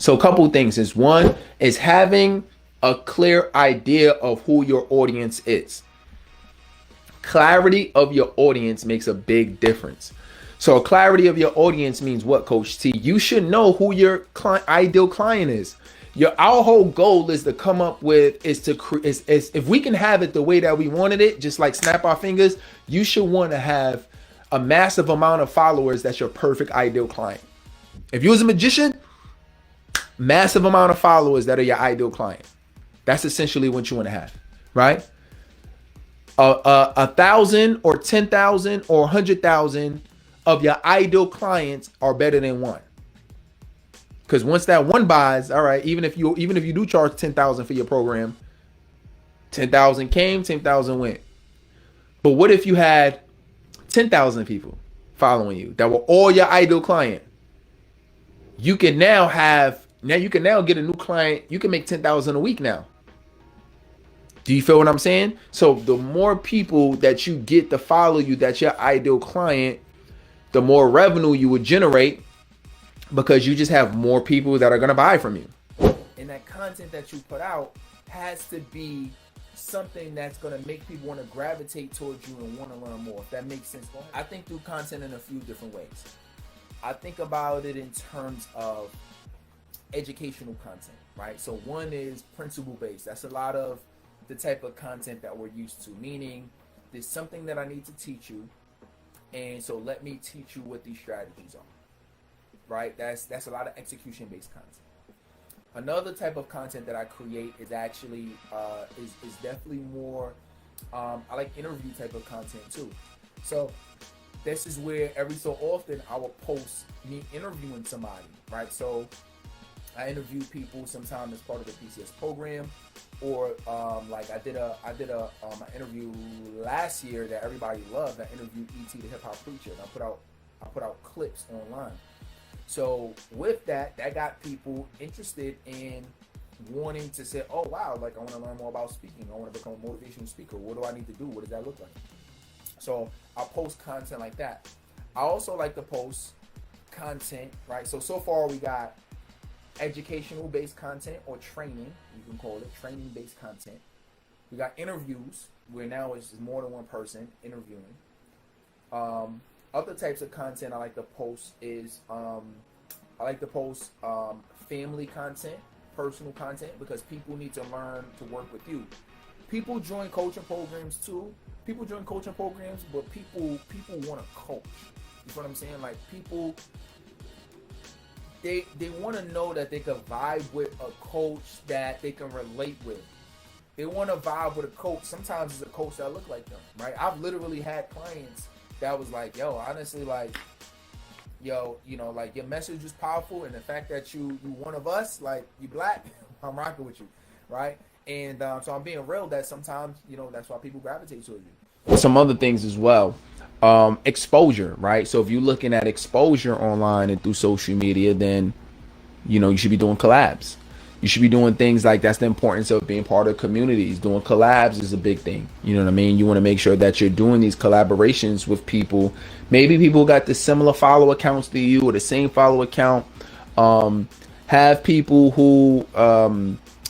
So a couple things is, one is having a clear idea of who your audience is. Clarity of your audience makes a big difference. So clarity of your audience means what, Coach T? You should know who your ideal client is. Our whole goal is to come up with is if we can have it the way that we wanted it, just like snap our fingers. You should want to have a massive amount of followers. That's your perfect ideal client. If you was a magician, massive amount of followers that are your ideal client. That's essentially what you want to have, right? 1,000 or 10,000 or 100,000 of your ideal clients are better than one. Because once that one buys, all right, even if you do charge 10,000 for your program, 10,000 came, 10,000 went. But what if you had 10,000 people following you that were all your ideal client? You can now get a new client. You can make 10,000 a week now. Do you feel what I'm saying? So the more people that you get to follow you, that's your ideal client, the more revenue you would generate, because you just have more people that are going to buy from you. And that content that you put out has to be something that's going to make people want to gravitate towards you and want to learn more. If that makes sense. I think through content in a few different ways. I think about it in terms of educational content, right? So one is principle based. That's a lot of the type of content that we're used to, meaning there's something that I need to teach you, and so let me teach you what these strategies are, right? That's a lot of execution based content. Another type of content that I create is actually is definitely more I like interview type of content too. So this is where every so often I will post me interviewing somebody, right? So I interview people sometimes as part of the PCS program, or like I did an interview last year that everybody loved. I interviewed E.T. the hip hop preacher, and I put out clips online. So with that got people interested in wanting to say, oh wow, like I want to learn more about speaking. I want to become a motivational speaker. What do I need to do? What does that look like? So I'll post content like that. I also like to post content, right? So far we got educational based content, or training, you can call it training based content. We got interviews, where now it's more than one person interviewing. Other types of content I like to post is family content, personal content, because people need to learn to work with you. People join coaching programs too. People join coaching programs, but people want to coach. You know what I'm saying? Like people, they want to know that they can vibe with a coach that they can relate with. They want to vibe with a coach. Sometimes it's a coach that look like them, right? I've literally had clients that was like, yo, honestly, like, yo, you know, like your message is powerful, and the fact that you one of us, like you black, I'm rocking with you, right? And so I'm being real that sometimes, you know, that's why people gravitate towards you. Some other things as well. Exposure, right? So if you're looking at exposure online and through social media, then, you know, you should be doing collabs. You should be doing things like, that's the importance of being part of communities. Doing collabs is a big thing. You know what I mean? You want to make sure that you're doing these collaborations with people. Maybe people got the similar follow accounts to you, or the same follow account. Have people who,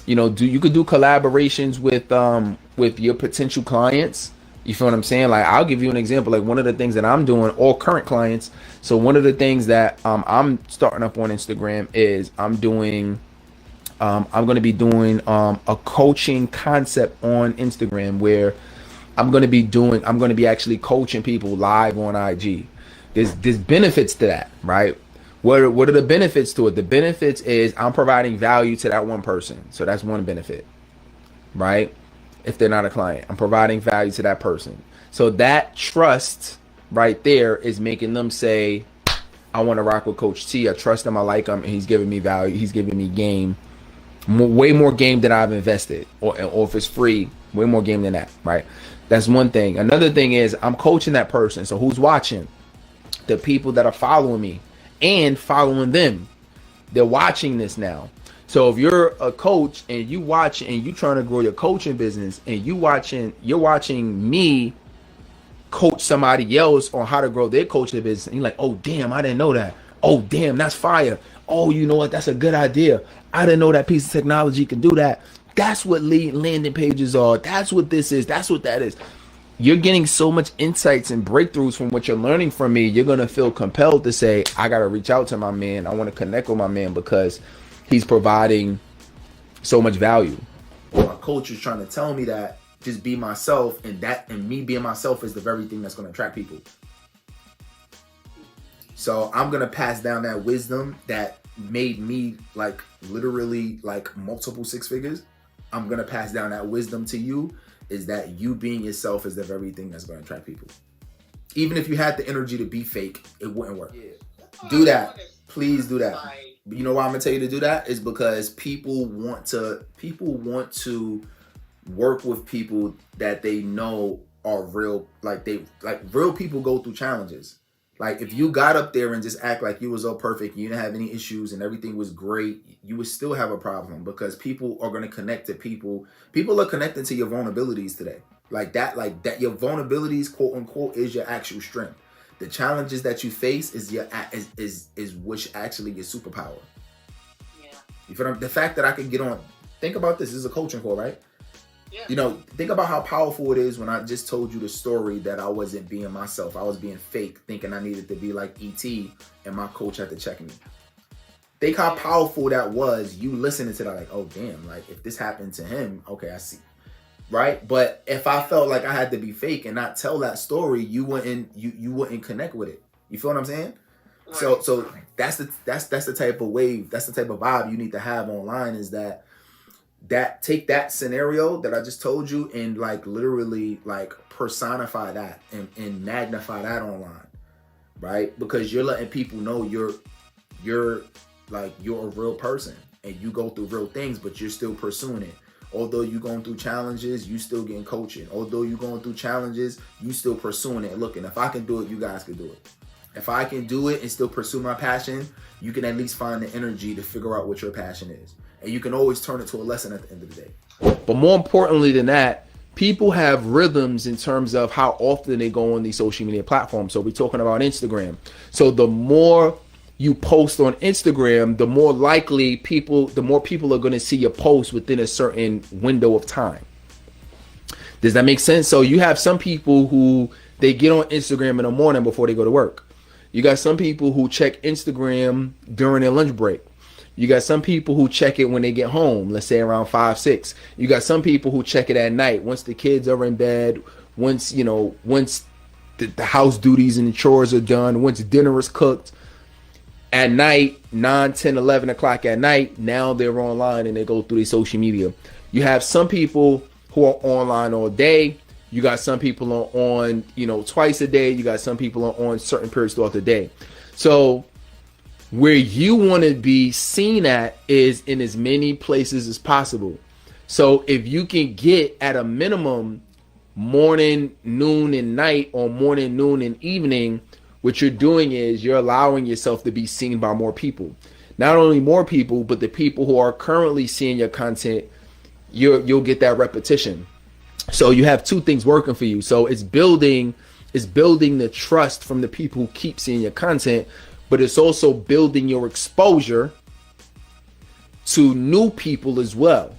you know, you could do collaborations with your potential clients. You feel what I'm saying? Like, I'll give you an example. Like, one of the things that I'm doing, all current clients. So one of the things that I'm starting up on Instagram is I'm going to be doing a coaching concept on Instagram, where I'm going to be actually coaching people live on IG. There's benefits to that, right? What are the benefits to it? The benefits is I'm providing value to that one person. So that's one benefit, right? If they're not a client, I'm providing value to that person. So that trust right there is making them say, I want to rock with Coach T. I trust him. I like him. And he's giving me value. He's giving me game. Way more game than I've invested. Or if it's free, way more game than that, right? That's one thing. Another thing is I'm coaching that person. So who's watching? The people that are following me and following them. They're watching this now. So if you're a coach and you watch and you trying to grow your coaching business, and you're watching me coach somebody else on how to grow their coaching business, and you're like, oh damn, I didn't know that. Oh damn, that's fire. oh, you know what? That's a good idea. I didn't know that piece of technology can do that. That's what landing pages are. That's what this is. That's what that is. You're getting so much insights and breakthroughs from what you're learning from me. You're going to feel compelled to say, I got to reach out to my man. I want to connect with my man because he's providing so much value. My coach is trying to tell me that just be myself, and me being myself is the very thing that's going to attract people. So I'm going to pass down that wisdom that made me like literally like multiple six figures. I'm going to pass down that wisdom to you, is that you being yourself is the very thing that's going to attract people. Even if you had the energy to be fake, it wouldn't work. Yeah. Do that. Please do that. You know why I'm going to tell you to do that? Is because people want to work with people that they know are real. Like real people go through challenges. Like if you got up there and just act like you was all perfect, you didn't have any issues and everything was great, you would still have a problem, because people are going to connect to people. People are connecting to your vulnerabilities today. Like that your vulnerabilities, quote unquote, is your actual strength. The challenges that you face is which actually your superpower. Yeah. You feel the fact that I could get on, think about this is a coaching call, right? Yeah. You know, think about how powerful it is when I just told you the story that I wasn't being myself. I was being fake, thinking I needed to be like E.T. and my coach had to check me. Think how powerful that was. You listening to that like, oh damn, like if this happened to him, okay, I see. Right? But if I felt like I had to be fake and not tell that story, you wouldn't connect with it. You feel what I'm saying? Right. So that's the type of wave, that's the type of vibe you need to have online, is that take that scenario that I just told you and like literally like personify that and magnify that online, right? Because you're letting people know you're a real person and you go through real things, but you're still pursuing it. Although you're going through challenges, you still getting coaching. Although you're going through challenges, you still pursuing it. Look, and if I can do it, you guys can do it. If I can do it and still pursue my passion, you can at least find the energy to figure out what your passion is. And you can always turn it to a lesson at the end of the day. But more importantly than that, people have rhythms in terms of how often they go on these social media platforms. So we're talking about Instagram. So the more you post on Instagram, the more people are going to see your post within a certain window of time. Does that make sense? So you have some people who they get on Instagram in the morning before they go to work. You got some people who check Instagram during their lunch break. You got some people who check it when they get home, let's say around 5, 6. You got some people who check it at night once the kids are in bed, once the house duties and the chores are done, once dinner is cooked. At night, 9, 10, 11 o'clock at night, now they're online and they go through their social media. You have some people who are online all day. You got some people on twice a day. You got some people on certain periods throughout the day. So where you want to be seen at is in as many places as possible. So if you can get at a minimum morning, noon, and night, or morning, noon, and evening, what you're doing is you're allowing yourself to be seen by more people. Not only more people, but the people who are currently seeing your content, you'll get that repetition. So you have two things working for you. So it's building the trust from the people who keep seeing your content, but it's also building your exposure to new people as well,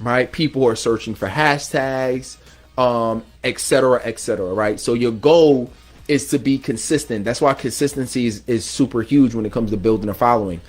right? People are searching for hashtags, et cetera, right? So your goal is to be consistent. That's why consistency is super huge when it comes to building a following.